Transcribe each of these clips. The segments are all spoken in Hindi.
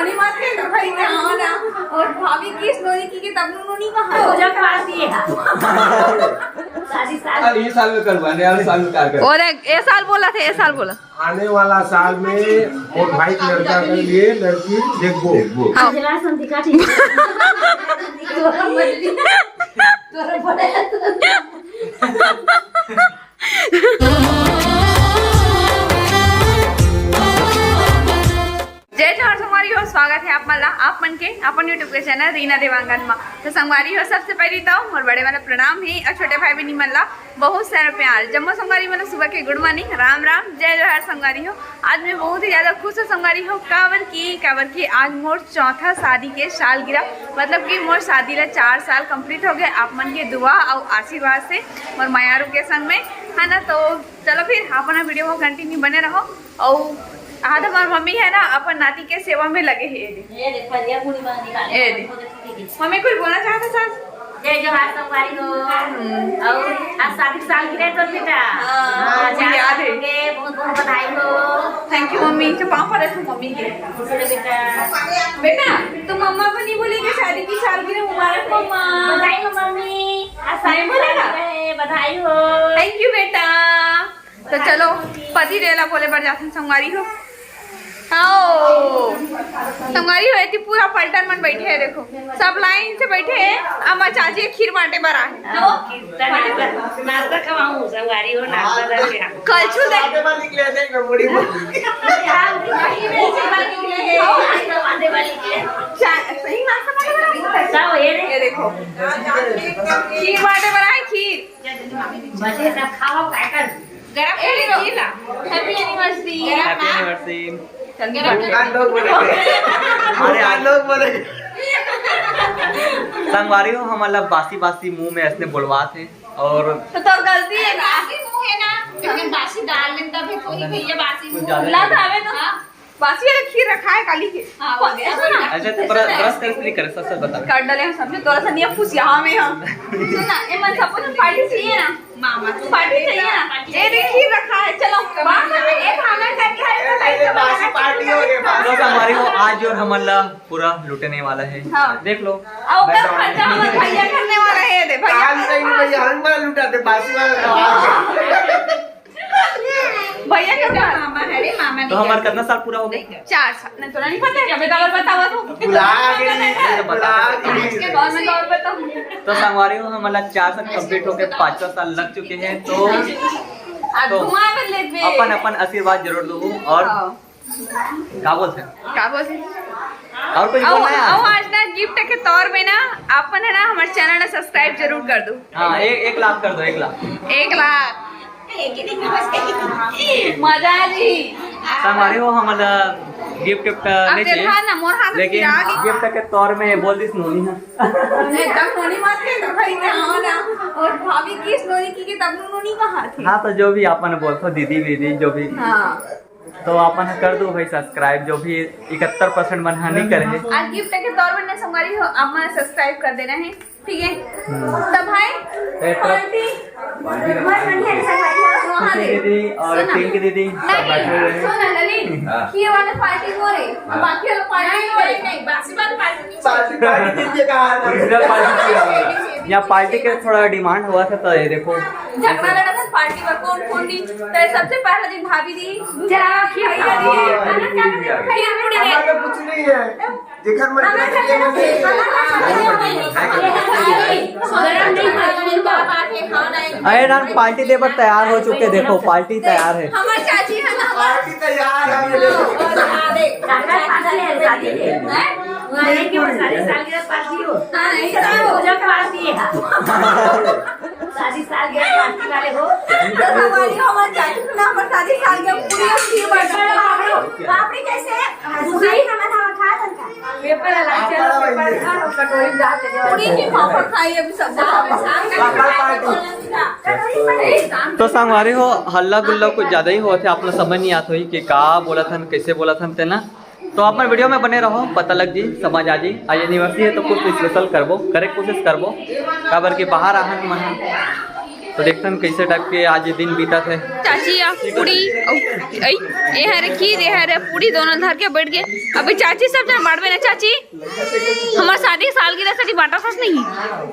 मोनी मार के तो भाई ने आना और भाभी की स्टोरी की तब उन्होंने कहा पूजा करा दिए शादी साल ये साल में करवाने वाले साल में क्या कर और ये साल बोला थे, ये साल बोला आने वाला साल में और भाई की लड़का के लिए लड़की देखो। जला संधिका ठीक तोरा मजली तोरा बड़े जय जोहार संगवारी हो, स्वागत है आप मला आप मन के अपन यूट्यूब के चैनल रीना देवांगन में। तो संगवारी हो सबसे पहले तो और बड़े वाला प्रणाम है और छोटे भाई बहनी मन ला बहुत सारा प्यार। जम्मू संगवारी मन सुबह के गुड मॉर्निंग, राम राम, जय जोहार संगवारी हो। आज मैं बहुत ही ज्यादा खुश हूँ संगवारी हो। काबर की आज मोर चौथा शादी के साल गिरा, मतलब कि मोर शादी ला 4 साल कंप्लीट हो गए आप मन के दुआ और आशीर्वाद से और मायारू के संग में, है ना। तो चलो फिर अपना वीडियो को कंटिन्यू बने रहो। और आज हमारी मम्मी है ना अपन नाती के सेवा में लगे हैं। मम्मी कुछ बोलना चाहते सास? जय जोहार संगवारी हो। और आज शादी साल गिरे तो बेटा याद है, बहुत बहुत बधाई हो। Thank you mummy. तो पाँव पर रखो मम्मी के बेटा। बेटा तो मम्मा को नहीं बोलेगी शादी की सालगिरह मुबारक मम्मा। बधाई हो मम्मी, आज शादी बधाई हो। थैंक यू बेटा। तो चलो पति रेला बोले बढ़ जाते संगवारी हो। आओ संगवारी हो, इतनी पूरा पलटन मन बैठे है, देखो सब लाइन से बैठे हैं। अम्मा चाची खीर बांटे बरा है नाश्ता खवाऊं संगवारी हो, नाश्ता करके कलछुल दे सही नाश्ता ये देखो खीर बांटे बरा है, खीर बच्चे सब खाओ काय कर गरम खीर ला। Happy anniversary. Happy anniversary. संगवारी हो हमारा बासी बासी मुंह में ऐसे बोलवा थे और तो गलती है बासी मुंह है ना, लेकिन बासी डाल लें तब भी कोई भैया बासी मुंह ला थावे ना। बासी वाला खीर रखा है काली के। हां हो गया ना। अच्छा ब्रश करके करे सच सच बता कर डाले हम समझे तोरा से नहीं फुसिया में हम सुना ए मन सब तो पार्टी चाहिए ना मामा, तो पार्टी चाहिए ना। ये देख खीर रखा है, चलो एक खाना करके है तो लाइट बासी पार्टी हो गई। तो संगवारी हो आज और हमारा पूरा लुटने वाला है। देख लो अब खर्चा हमारा भैया करने वाला है। दे भैया क्या मामा है रे, मामा तो हमारा कितना साल पूरा हो गया? 4 साल। नहीं तोरा नहीं पता है, अबे तो बतावा तू आज के दौर में और बताओ। तो संगवारी हो हमारा 4 साल कंप्लीट होके 5वां साल लग चुके हैं। तो घुमा में ले बे अपन अपन आशीर्वाद जरूर दो। और क्या बोलते हैं का बोल और कुछ बोलना है? आज ना गिफ्ट के तौर में ना अपन है ना हमारे चैनल ने सब्सक्राइब जरूर कर दो। हाँ 1 लाख कर दो। 1 लाख 1 लाख मजा है जी। संगवारी हो हमारा गिफ्ट नहीं चाहिए, लेकिन गिफ्ट के तौर में बोल दी स्नोनी है एकदम मोनी मार के तो भाई ने आना और भाभी की स्टोरी की तब उन्होंने कहा थी। हाँ तो जो भी अपन बोलते दीदी दीदी जो भी, हाँ तो अपन कर दो भाई सब्सक्राइब। जो भी 71% मन नहीं करे है। आज गिफ्ट के तौर पर ने संगवारी हो आप मन सब्सक्राइब कर देना है, ठीक है। तो भाई पार्टी दीदी और पिंकी दीदी सब बैठे हुए हैं। सुन ललित ये वाला पार्टी हो रही, बाकी वाला पार्टी हो रही नहीं, बासी वाला पार्टी यहाँ पार्टी के थोड़ा डिमांड हुआ था। तो ये देखो झगड़ा लगा था पार्टी पर कौन कौन दी। तो सबसे पहला दिन भाभी दी, जरा खीर पूरी कुछ नहीं है देखर मत अरे ना पार्टी दे पर तैयार हो चुके, देखो पार्टी तैयार है। हमारी चाची है ना, पार्टी तैयार है। शादी साल गिरे पार्टी वाले हो। हमारी चाची को ना हमारी शादी साल के पूरी खीर पापड़ी कैसे पेपर कटोरी पूरी की पापड़ खाई अभी सब। तो संगवारी हो हल्ला गुल्ला कुछ ज्यादा ही हुआ थे, आप लोग समझ नहीं आता कि का बोला था कैसे बोला था तेना। तो अपन वीडियो में बने रहो, पता लग जी समझ आ जी। आज एनिवर्सरी है तो कुछ स्पेशल करबो, करे कोशिश करबो। काबर के बाहर आहन मन तो देखते हैं कैसे टाइप के आज ये दिन बीता थे। चाची या पूरी ए हरे खीर ए हरे पूरी दोनों धर के बैठ गए। अभी चाची सब जन बांटबे ना चाची हमार शादी साल की सारी बांटा फस नहीं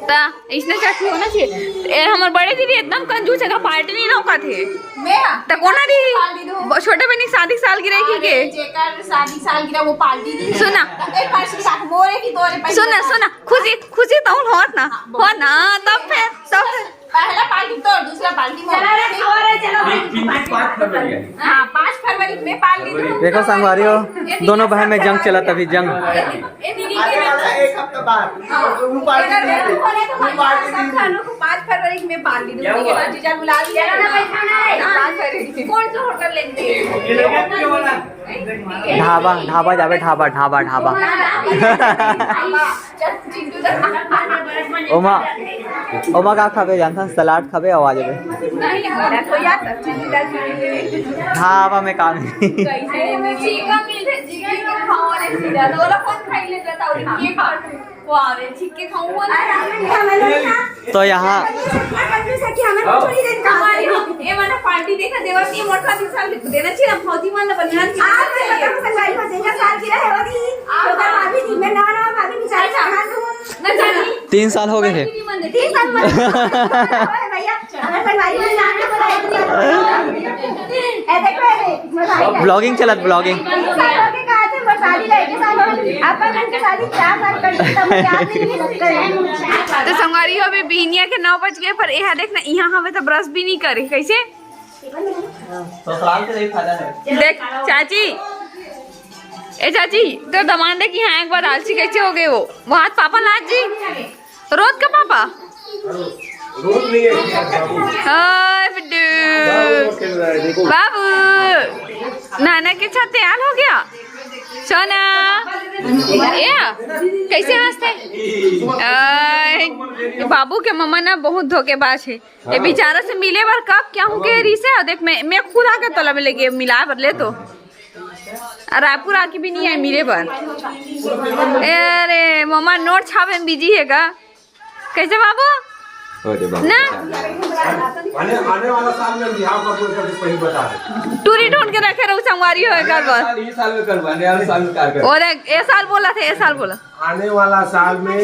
ता इसने चाची होना चाहिए। ए हमार बड़े दीदी एकदम कंजूस है, पार्टी नहीं नौका थे त कोना दी छोटे बहनी शादी साल की रही के शादी साल की वो पार्टी दी सुना मोरे की तोरे सुना सुना खुशी खुशी तो होत ना तब फिर पहला पार्टी तो दूसरा पार्टी हाँ 5 फरवरी में पार्टी देखो संगवारी हो दोनों बहन में जंग चला तभी जंग। एक हफ्ते बाद 5 फरवरी में पार्टी दूंगी जीजा बुला लिया 5 फरवरी कौन सा होटल लेंगे ढाबा ढाबा जावे ढाबा ढाबा ढाबा ओमा ओमा का खाबे जानता सलाद खाबे आवाज में ढाबा में काम तो यहाँ पार्टी देखा देवर की मोटा देना चाहिए फौजी मान बनियान 3 साल हो गए थे। ब्लॉगिंग चलत ब्लॉगिंग तो संगवारी हो अभी बिहनिया के 9 बज गए पर यहाँ देख ना यहाँ हमें तो ब्रश भी नहीं करे कैसे देख चाची ए चाची तो दमान दे कि हाँ एक बार आलसी कैसे हो गए वो हाथ पापा नाच जी रोज का पापा रोज नहीं है हाय बिट्टू बाबू नाना के साथ तैयार हो गया सोना कैसे हंसते बाबू के मम्मा ना बहुत धोखेबाज है ये बेचारा से मिले बार कब क्या हूँ के री से देख मैं खुद आके तलब लेके मिला बदले तो रायपुर आके भी नहीं है मिले बार। अरे मम्मा नोट छापे में बिजी है का कैसे बाबू ना आने वाला साल में बिहार का कोई पहली बता है टूरी ढूंढ के रखे रहो संगवारी हो कर बस ये साल में करवाने वाले साल में कर और ए साल बोला था ए साल बोला आने वाला साल में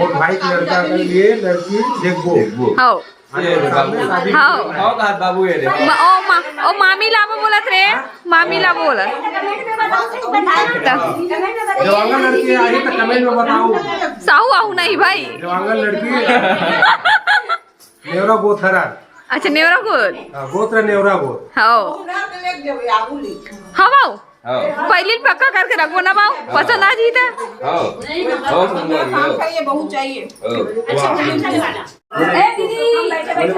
और भाई की लड़का के लिए लड़की देखबो हाँ हाँ बाबू ये ओ मामी लाबो बोलत रे मामी लाबो बोला जवांगा लड़की आई तो कमेंट में बताओ साहू आहू नहीं भाई जवांगा लड़की नेवरा गोथरा अच्छा नेवरा गुड गोत्र नेवरा गोत हाँ हाँ बाऊ पहले पक्का करके रखो ना बाऊ पसंद आ जीता बहुत चाहिए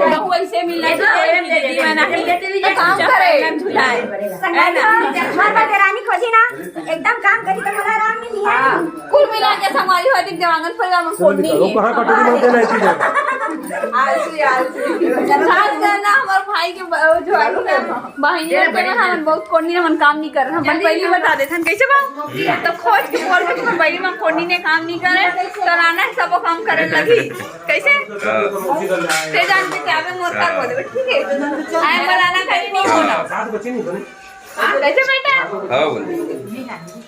बहू ऐसे मिलना काम करे खोजी ना एकदम काम करी तो मला आराम मिली है कुल मिला के संगवारी हो दिख जवांगन परिवार में फोन नहीं है कहां कटोरी में देना है खास करना हमारे भाई के जो है बहन के ना हम बहुत कोनी ने मन काम नहीं कर रहा हम पहले बता देते हैं कैसे बाऊ तो खोज के बोल के पहले में कोनी ने काम नहीं करे तो राना सब काम करे लगी कैसे ते जानते क्या मैं मोर कर बोले ठीक है आए बनाना कहीं नहीं होना साथ बच्चे नहीं बने कैसे बेटा हां बोल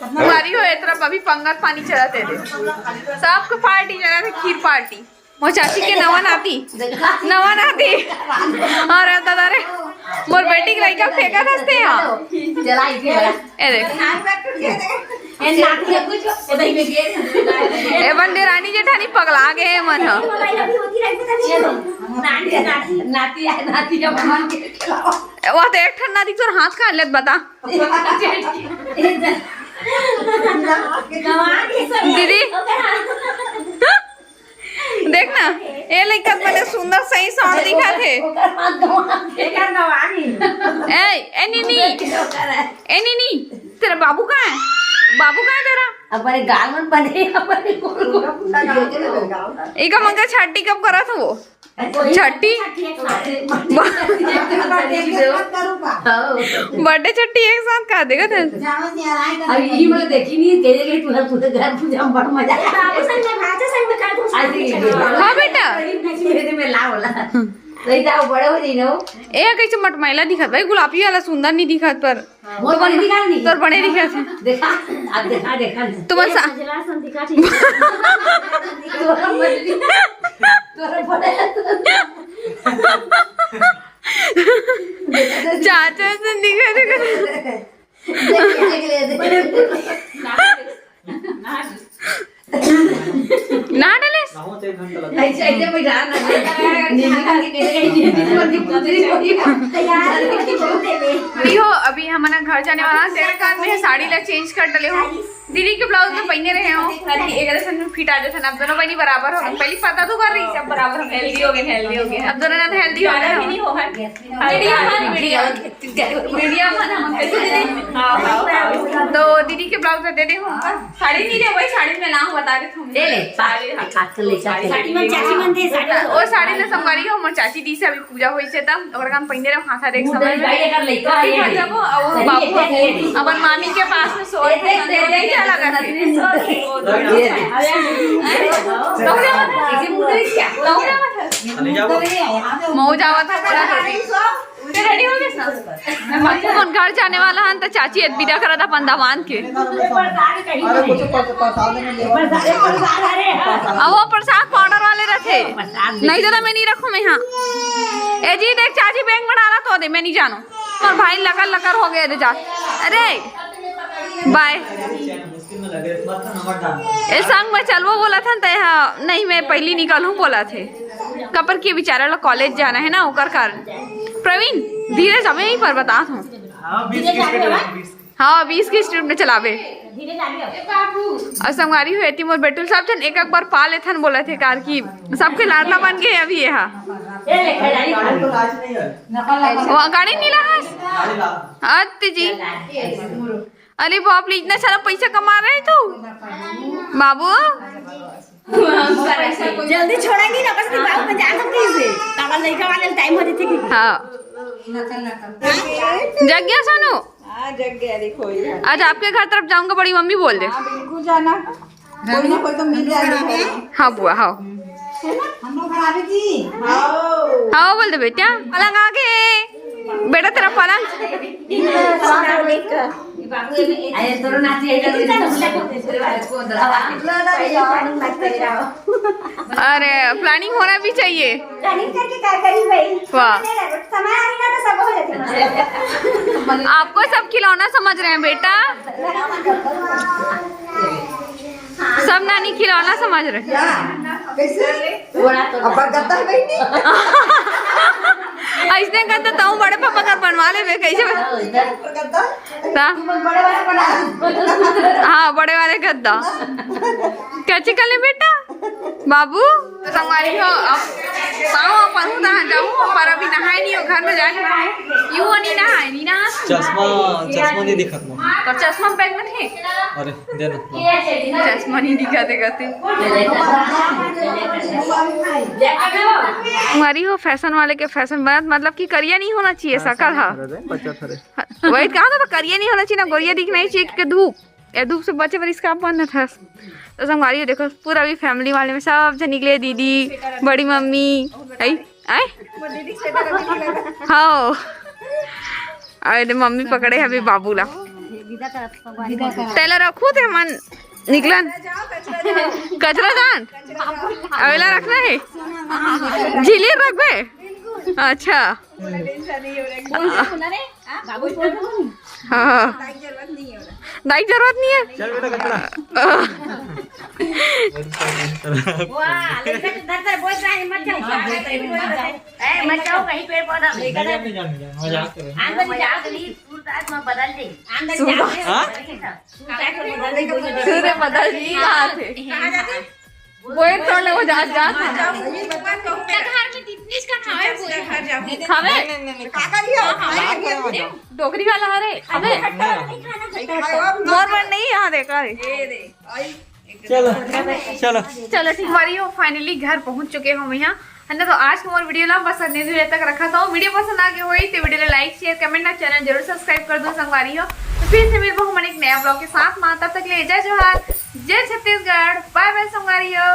हमारी हो इतना अभी पंगत पानी चलाते थे सबको पार्टी चला थे खीर पार्टी मोर चाची के नवा नाती और दादा रे मोर बेटी के लड़का फेंका हंसते हैं जलाई के ए देख ए बंदे रानी जेठानी पगला गए मन वो तो एक ठंडा दिख तो हाथ खा लेत बता दीदी देख ना ये लड़का बड़े सुंदर सही साउंड दिखा थे ए नीनी तेरा बाबू कहाँ है तेरा अपने गाल में बने अपने एक मंगा छाटी कब करा था वो छठी बर्थडे छठी एक साथ खा देगा थे अभी मैं देखी नहीं तेरे लिए तू पूरे घर पूजा में बड़ा मजा हाँ बेटा में ला बोला नहीं जाओ बड़े हो जी नो ए कैसे मटमैला दिखत भाई, गुलाबी वाला सुंदर नहीं दिखत पर मोर बड़े दिखा नहीं तोर बड़े दिखत है। देखा अब देखा तुम्हार सा जला सन दिखा ठीक तोरा बड़े चाचा से दिखत है। ना डाले ऐसे ऐसे बैठा ना नींद का के हो। अभी हमारा घर जाने वाला है, तेरे कार में साड़ी ला चेंज कर डले हो, दीदी के ब्लाउज में पहने रहे हो ताकि एक जैसे में फिट आ जाए। अब दोनों बहनी बराबर हो गए, पहले पता तो कर रही सब बराबर हो, हेल्दी हो गए अब दोनों ना हेल्दी हो गए नहीं हो तो दीदी के ब्लाउज दे दे हो। साड़ी नहीं दे वही साड़ी में नाम बता दे तुम ले ले साड़ी साड़ी में चाची मन दे साड़ी ओ साड़ी ना संवारी हो मोर चाची दी से अभी पूजा होई से तब ओकरा काम पहिने रहे हाथा देख समय में कर लइका जब और बाबू अपन मामी के पास में सो नहीं चला करती मऊ जावा था पूरा रेडी हो गए मन घर जाने वाला हन तो चाची विदा करा था अपन दामान के वो प्रसाद पाउडर वाले रखे नहीं तो मैं नहीं रखूं मैं यहाँ ए जी देख चाची बैंक में डाला तो दे मैं नहीं जानू और भाई लकर लकर हो गए जा। अरे बाय ए संग में चलवो बोला था तो नहीं मैं पहली निकलूं बोला थे कपर के बेचारा लोग कॉलेज जाना है ना ओकर कारण। प्रवीण धीरे जावे यहीं पर बता हूँ हाँ 20 की स्पीड में चलावे और संगवारी हुई थी मोर बेटुल सब जन एक बार पा लेथन बोला थे कार की सबके लाडला बन गए अभी यहाँ गाड़ी नहीं लगा जी। अरे बाप रे इतना सारा पैसा कमा रहे तू बाबू जल्दी छोड़ेंगी ना बस बाबू में जा सकती है ताला लड़का वाले टाइम हो जाती है। हाँ जग गया सोनू जग गया देखो आज आपके घर तरफ जाऊंगा बड़ी मम्मी बोल दे बिल्कुल जाना कोई ना कोई तो मिल जाएगा। हाँ बुआ हाँ हम लोग भाभी जी हाँ बोल दे बेटा पलंग आगे बेटा तेरा पलंग अरे तोरो नाची है अरे प्लानिंग होना भी चाहिए। प्लानिंग करके क्या करी भाई वाह समय आएगा तो सब हो जाएगा। आपको सब खिलौना समझ रहे हैं बेटा सब नानी खिलौना समझ रहे हैं। ऐसे कहते तो बड़े पापा का बनवा ले कैसे हाँ बड़े वाले गद्दा कैसे कर ले बेटा बाबू संगवारी हो अब जाऊँ पर अभी नहाए नहीं हो घर में जाके यूं नहीं नहाए नहीं नहा चश्मा नहीं दिखत ना तो चश्मा बैग में थे अरे देना चश्मा नहीं दिखाते कहते हमारी हो फैशन वाले के फैशन बनत मतलब कि करिया नहीं होना चाहिए शकल हाँ वही कहा था करिया नहीं होना चाहिए ना गोरिया दिखना ही चाहिए कि धूप या धूप से बचे पर इसका बंद था। तो संगवारी देखो पूरा भी फैमिली वाले में सब जन निकले दीदी बड़ी मम्मी आई हाँ अरे मम्मी पकड़े अभी बाबूला तेला रखू थे मन निकलन कचरा दान अवेला रखना है झीली रख बे अच्छा हाँ दाई जरूरत नहीं है चल बेटा कचरा मत जाओ कहीं पेड़ पौधा सूर्य बदल जी कहाँ थे वो तोड़ने को जा खावे डोगरी वाला हरे खावे मोर बन नहीं यहाँ देखा चलो चलो चलो ठीक हमारी हो फाइनली घर पहुंच चुके हम यहाँ है ना। तो आज का हमारा वीडियो ला बस इतने देर तक रखा था। वीडियो पसंद आ गई हुई तो वीडियो लाइक शेयर कमेंट ना चैनल जरूर सब्सक्राइब कर दो संगवारी हो। तो फिर से मिलबो हमारे एक नया ब्लॉग के साथ। तब तक ले जय जोहार जय छत्तीसगढ़ बाय बाय संगवारी हो।